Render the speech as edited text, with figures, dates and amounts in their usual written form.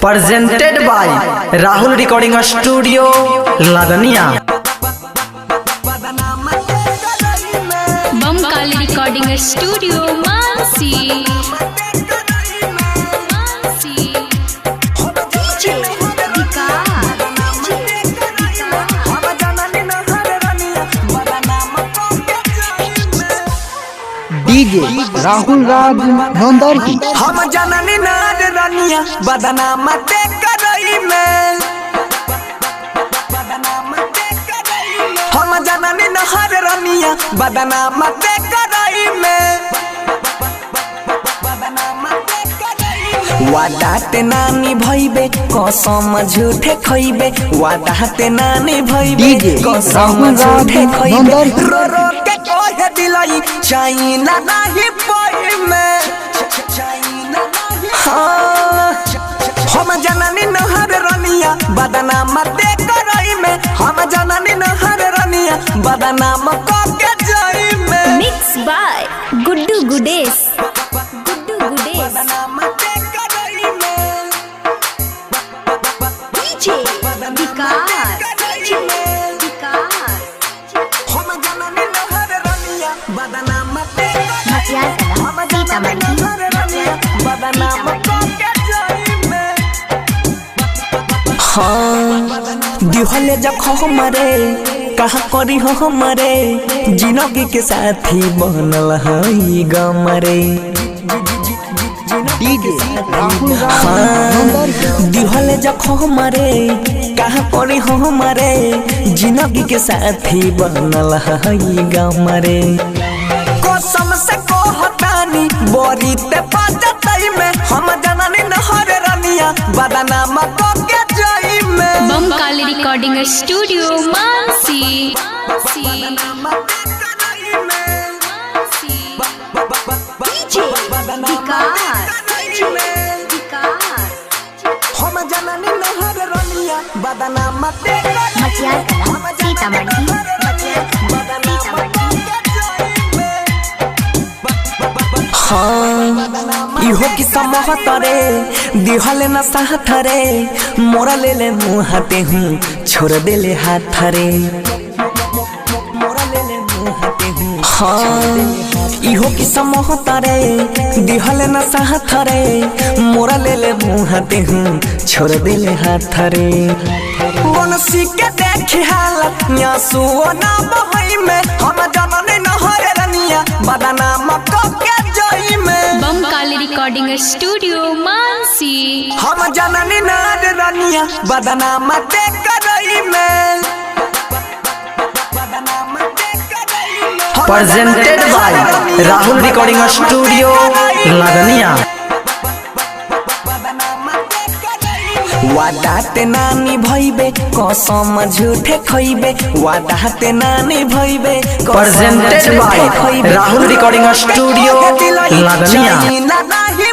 presented by Rahul Recording Studio, Ladania. Bamkali recording studio Mansi. DJ Rahul Raj नंदर की हम जननी नार रनिया बदनाम ते करई में हम जननी नहर रनिया बदनाम ते करई में वादाते नानी भइबे कसम झूठे खइबे वादाते नानी भइबे कसम झूठे खइबे रो रो के कहे दिलाई चाइना नहीं पई में हम जननी नहर रनिया बदनाम ते करई में हम जननी नहर रनिया बदनाम क के जाई में मिक्स बाय गुड्डू गुडेस। बदनाम ते करई में डीजे विकास। हम जननी नहर रनिया बदनाम ते मटियार कला हम जननी नहर रनिया बदनाम क के जाई में दिहले जख हमारे कहा करी हो हमारे जिंदगी के साथी बनल हई गमरे डीजे राहुल राज नंदर की दिहले जख हमारे कहा करी हो हमारे जिंदगी के साथी बनल हई गमरे कसम से कहतानी बोरी ते पाजतई में हम जननी नहर रनिया बदनाम क के जाई में बमकाली रिकॉर्डिंग स्टूडियो मानसी। हम जननी नहर रनिया बदनाम ते मटियार कला सीतामढ़ी। इहो कि समहतरे दिहले न साहतरे मोरा ले ले मुहाते हूँ छोड़ देले हाथरे मोरा ले ले मुहाते हूँ इहो कि समहतरे दिहले न साहतरे मोरा ले ले मुहाते हूँ छोड़ देले हाथरे बनसी के देखी हालत न्यासुओ ना बहई में हम जननी नहर रनिया बदनाम क के जाई में बमकाली रिकॉर्डिंग स्टूडियो मानसी। हम जननी नार रनिया बदनाम ते करई में Presented by Rahul Recording Studio, Ladania. वादाते नानी भइबे कसम झूठे खइबे वादाते नानी भइबे Presented by Rahul Recording Studio, Ladania. नहीं